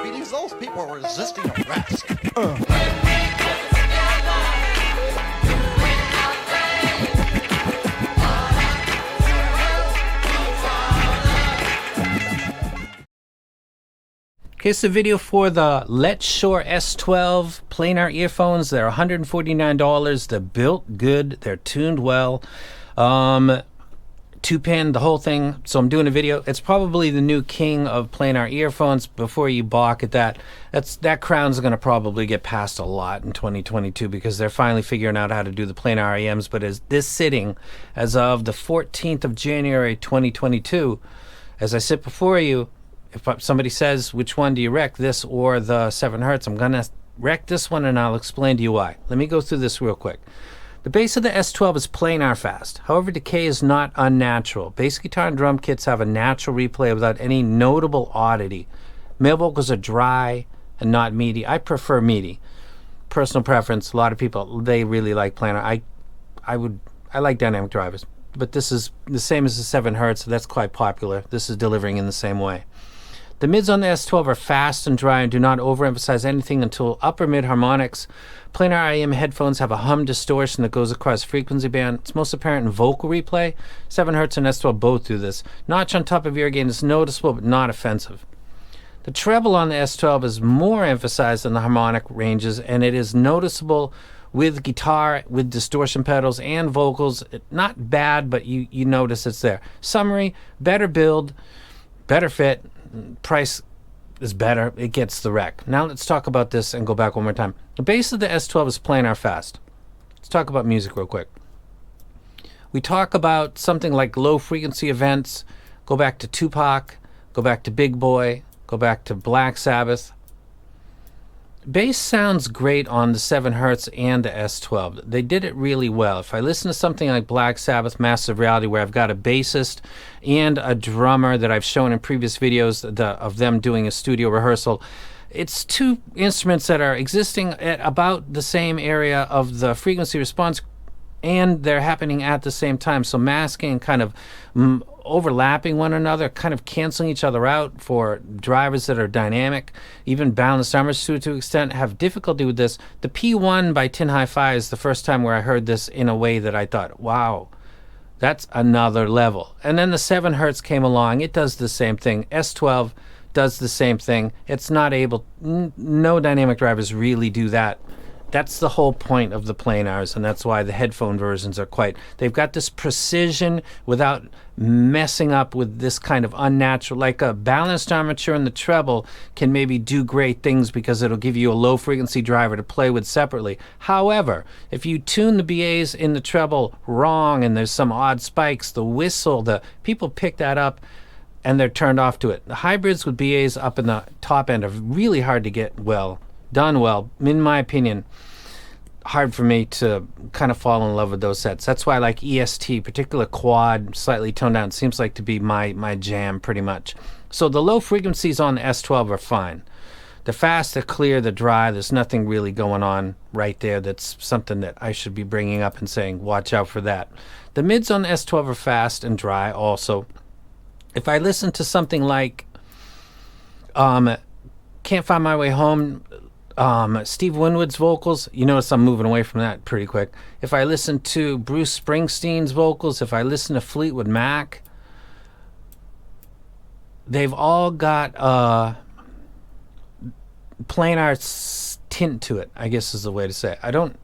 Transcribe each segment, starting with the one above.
Because those people are resisting arrest. Here's the video for the LETSHUOER S12 Planar Earphones. They're $149. They're built good. They're tuned well. Two-pin, the whole thing. So I'm doing a video. It's probably the new king of planar earphones. Before you balk at that, that crown's going to probably get passed a lot in 2022 because they're finally figuring out how to do the planar EMs. But as this sitting, as of the 14th of January 2022, as I sit before you, if somebody says, which one do you wreck, this or the 7 Hertz, I'm going to wreck this one and I'll explain to you why. Let me go through this real quick. The bass of the S12 is planar fast. However, decay is not unnatural. Bass guitar and drum kits have a natural replay without any notable oddity. Male vocals are dry and not meaty. I prefer meaty. Personal preference. A lot of people, they really like planar. I like dynamic drivers. But this is the same as the 7 Hertz, so that's quite popular. This is delivering in the same way. The mids on the S12 are fast and dry and do not overemphasize anything until upper mid harmonics. Planar IEM headphones have a hum distortion that goes across frequency band. It's most apparent in vocal replay. 7 Hertz and S12 both do this. Notch on top of ear gain is noticeable but not offensive. The treble on the S12 is more emphasized than the harmonic ranges, and it is noticeable with guitar, with distortion pedals and vocals. Not bad, but you notice it's there. Summary: better build, better fit, price is better. It gets the wreck. Now let's talk about this and go back one more time. The bass of the S12 is planar fast. Let's talk about music real quick. We talk about something like low frequency events. Go back to Tupac, go back to Big Boy, go back to Black Sabbath. Bass sounds great on the 7 Hertz and the S12. They did it really well. If I listen to something like Black Sabbath, Massive Reality, where I've got a bassist and a drummer that I've shown in previous videos of them doing a studio rehearsal, it's two instruments that are existing at about the same area of the frequency response, and they're happening at the same time. So masking, kind of overlapping one another, kind of canceling each other out for drivers that are dynamic. Even balanced armors to an extent have difficulty with this. The P1 by Tin Hi-Fi is the first time where I heard this in a way that I thought, wow, that's another level. And then the 7 Hertz came along. It does the same thing. S12 does the same thing. It's not able, no dynamic drivers really do that. That's the whole point of the planars, and that's why the headphone versions are they've got this precision without messing up with this kind of unnatural, like a balanced armature in the treble can maybe do great things because it'll give you a low frequency driver to play with separately. However, if you tune the BAs in the treble wrong and there's some odd spikes, the whistle, people pick that up and they're turned off to it. The hybrids with BAs up in the top end are really hard to get done well, in my opinion. Hard for me to kind of fall in love with those sets. That's why I like EST, particular quad, slightly toned down, seems like to be my jam pretty much. So the low frequencies on the S12 are fine. The fast, the clear, the dry, there's nothing really going on right there that's something that I should be bringing up and saying, watch out for that. The mids on the S12 are fast and dry also. If I listen to something like Can't Find My Way Home, Steve Winwood's vocals, you notice I'm moving away from that pretty quick. If I listen to Bruce Springsteen's vocals, if I listen to Fleetwood Mac, they've all got planar tint to it, I guess is the way to say it.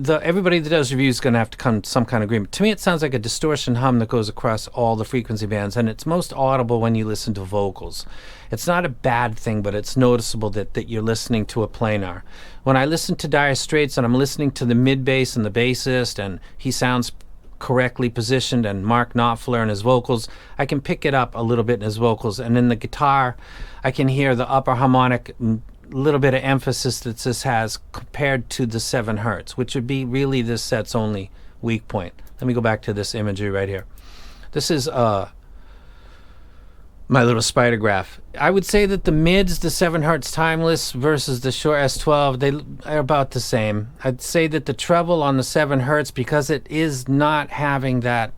Everybody that does reviews is going to have to come to some kind of agreement. To me, it sounds like a distortion hum that goes across all the frequency bands, and it's most audible when you listen to vocals. It's not a bad thing, but it's noticeable that you're listening to a planar. When I listen to Dire Straits and I'm listening to the mid bass and the bassist, and he sounds correctly positioned, and Mark Knopfler and his vocals, I can pick it up a little bit in his vocals, and in the guitar, I can hear the upper harmonic little bit of emphasis that this has compared to the 7 Hertz, which would be really this set's only weak point. Let me go back to this imagery right here. This is my little spider graph. I would say that the mids, the 7 Hertz Timeless versus the Shure S12, they are about the same. I'd say that the treble on the 7 Hertz, because it is not having that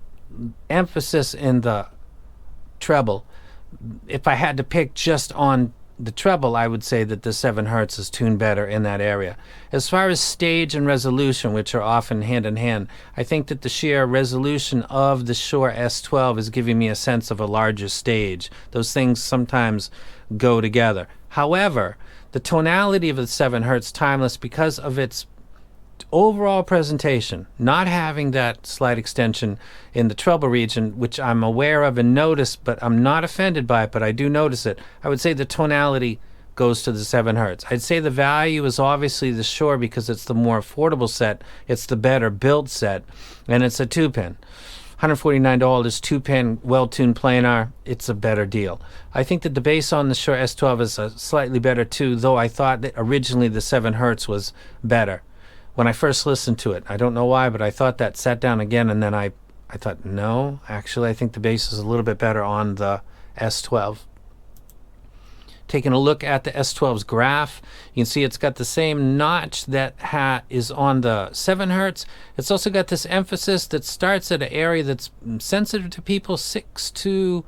emphasis in the treble, if I had to pick just on the treble, I would say that the 7 hertz is tuned better in that area. As far as stage and resolution, which are often hand in hand, I think that the sheer resolution of the Shure S12 is giving me a sense of a larger stage. Those things sometimes go together. However, the tonality of the 7 hertz timeless, because of its overall presentation, not having that slight extension in the treble region, which I'm aware of and notice, but I'm not offended by it, but I do notice it. I would say the tonality goes to the 7 hertz. I'd say the value is obviously the Shure because it's the more affordable set, it's the better built set, and it's a 2-pin. $149, 2-pin, well-tuned planar, it's a better deal. I think that the bass on the Shure S12 is slightly better too, though I thought that originally the 7 hertz was better when I first listened to it. I don't know why, but I thought that. Sat down again, and then I thought, no, actually I think the bass is a little bit better on the S12. Taking a look at the S12's graph, you can see it's got the same notch that is on the 7 hertz. It's also got this emphasis that starts at an area that's sensitive to people. 6 to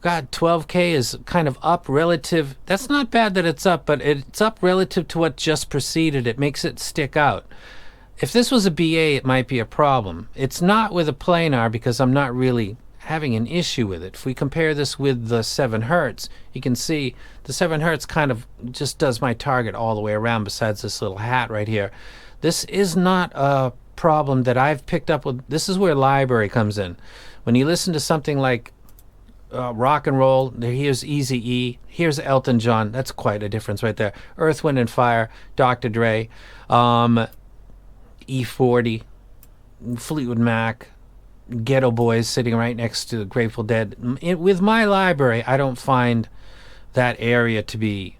12K is kind of up relative. That's not bad that it's up, but it's up relative to what just preceded. It makes it stick out. If this was a BA, it might be a problem. It's not with a planar because I'm not really having an issue with it. If we compare this with the 7 hertz, you can see the 7 hertz kind of just does my target all the way around besides this little hat right here. This is not a problem that I've picked up with. This is where library comes in. When you listen to something like rock and roll, here's Eazy-E, here's Elton John, that's quite a difference right there. Earth, Wind and Fire, Dr. Dre, E40, Fleetwood Mac, Ghetto Boys sitting right next to the Grateful Dead. With my library, I don't find that area to be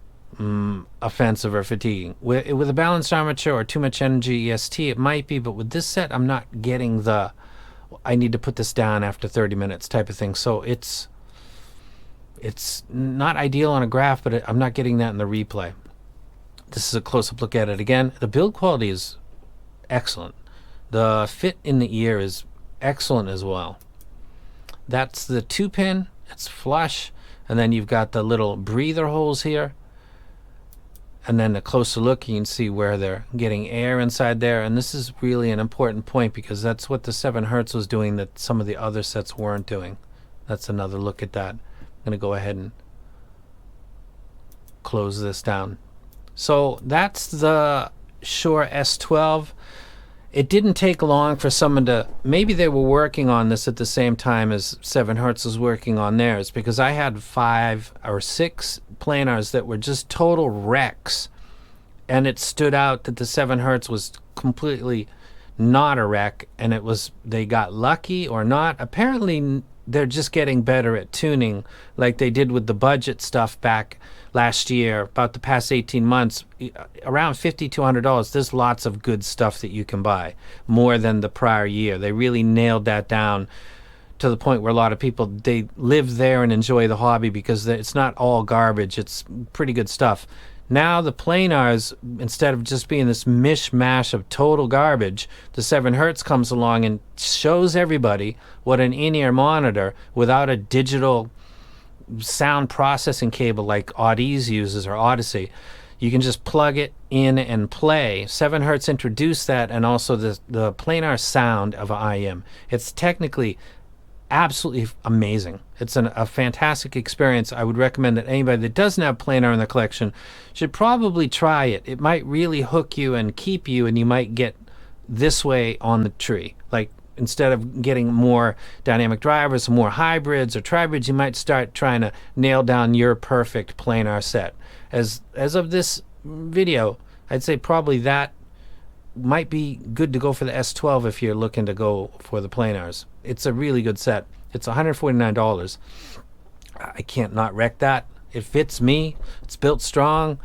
offensive or fatiguing. With a balanced armature or too much energy EST, it might be, but with this set, I'm not getting the I need to put this down after 30 minutes type of thing. So it's not ideal on a graph, but I'm not getting that in the replay. This is a close-up look at it again. The build quality is excellent. The fit in the ear is excellent as well. That's the 2-pin. It's flush. And then you've got the little breather holes here. And then a closer look, you can see where they're getting air inside there. And this is really an important point because that's what the 7 hertz was doing that some of the other sets weren't doing. That's another look at that. I'm going to go ahead and close this down. So that's the Shure S12. It didn't take long for someone to, maybe they were working on this at the same time as 7 hertz was working on theirs, because I had 5 or 6 planars that were just total wrecks, and it stood out that the 7 hertz was completely not a wreck, and it was, they got lucky or not. Apparently they're just getting better at tuning like they did with the budget stuff back last year, about the past 18 months, around $50 to $100. There's lots of good stuff that you can buy, more than the prior year. They really nailed that down to the point where a lot of people, they live there and enjoy the hobby because it's not all garbage. It's pretty good stuff. Now the planars, instead of just being this mishmash of total garbage, the 7 hertz comes along and shows everybody what an in-ear monitor without a digital sound processing cable like Audeze uses, or Odyssey. You can just plug it in and play. 7 hertz introduced that, and also the planar sound of an IEM. It's technically absolutely amazing. It's a fantastic experience. I would recommend that anybody that doesn't have planar in the collection should probably try it. It might really hook you and keep you, and you might get this way on the tree. Like, instead of getting more dynamic drivers, more hybrids or tribrids, you might start trying to nail down your perfect planar set. As of this video, I'd say probably that might be good to go for the S12 if you're looking to go for the planars. It's a really good set. It's $149. I can't not wreck that. It fits me. It's built strong.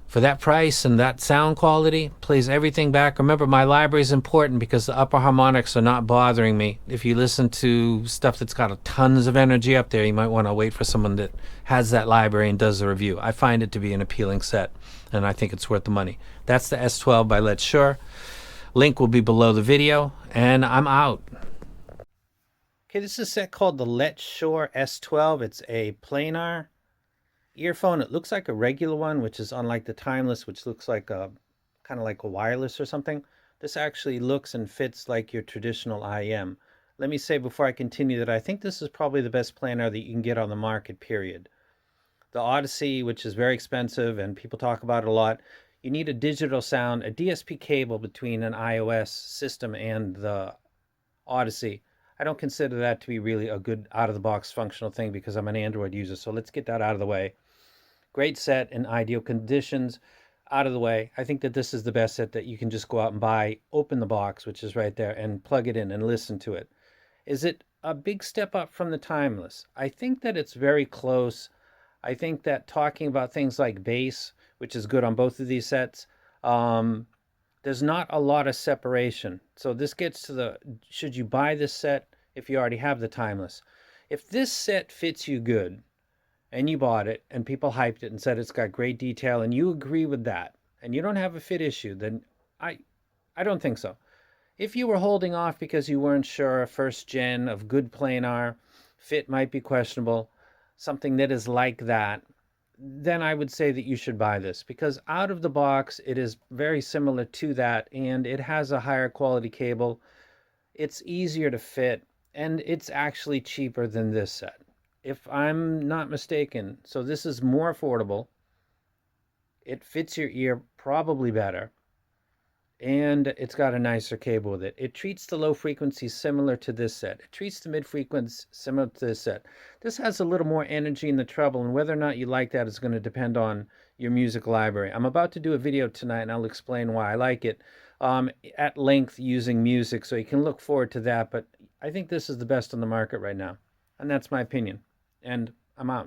For that price and that sound quality, plays everything back. Remember, my library is important because the upper harmonics are not bothering me. If you listen to stuff that's got tons of energy up there, you might want to wait for someone that has that library and does the review. I find it to be an appealing set, and I think it's worth the money. That's the S12 by LETSHUOER. Link will be below the video, and I'm out. Okay, this is a set called the LETSHUOER S12. It's a planar earphone. It looks like a regular one, which is unlike the Timeless, which looks like a kind of like a wireless or something. This actually looks and fits like your traditional IEM. Let me say before I continue that I think this is probably the best planar that you can get on the market, period. The Odyssey, which is very expensive and people talk about it a lot, you need a digital sound, a DSP cable between an iOS system and the Odyssey. I don't consider that to be really a good out-of-the-box functional thing because I'm an Android user, so let's get that out of the way. Great set in ideal conditions, out of the way. I think that this is the best set that you can just go out and buy, open the box, which is right there, and plug it in and listen to it. Is it a big step up from the Timeless? I think that it's very close. I think that talking about things like bass, which is good on both of these sets, there's not a lot of separation. So this gets to the, should you buy this set if you already have the Timeless? If this set fits you good and you bought it and people hyped it and said it's got great detail and you agree with that and you don't have a fit issue, then I don't think so. If you were holding off because you weren't sure, first gen of good planar, fit might be questionable, something that is like that, then I would say that you should buy this because out of the box, it is very similar to that and it has a higher quality cable. It's easier to fit and it's actually cheaper than this set, if I'm not mistaken. So this is more affordable. It fits your ear probably better. And it's got a nicer cable with it. It treats the low frequencies similar to this set. It treats the mid frequencies similar to this set. This has a little more energy in the treble, and whether or not you like that is going to depend on your music library. I'm about to do a video tonight, and I'll explain why I like it at length using music, so you can look forward to that. But I think this is the best on the market right now, and that's my opinion. And I'm out.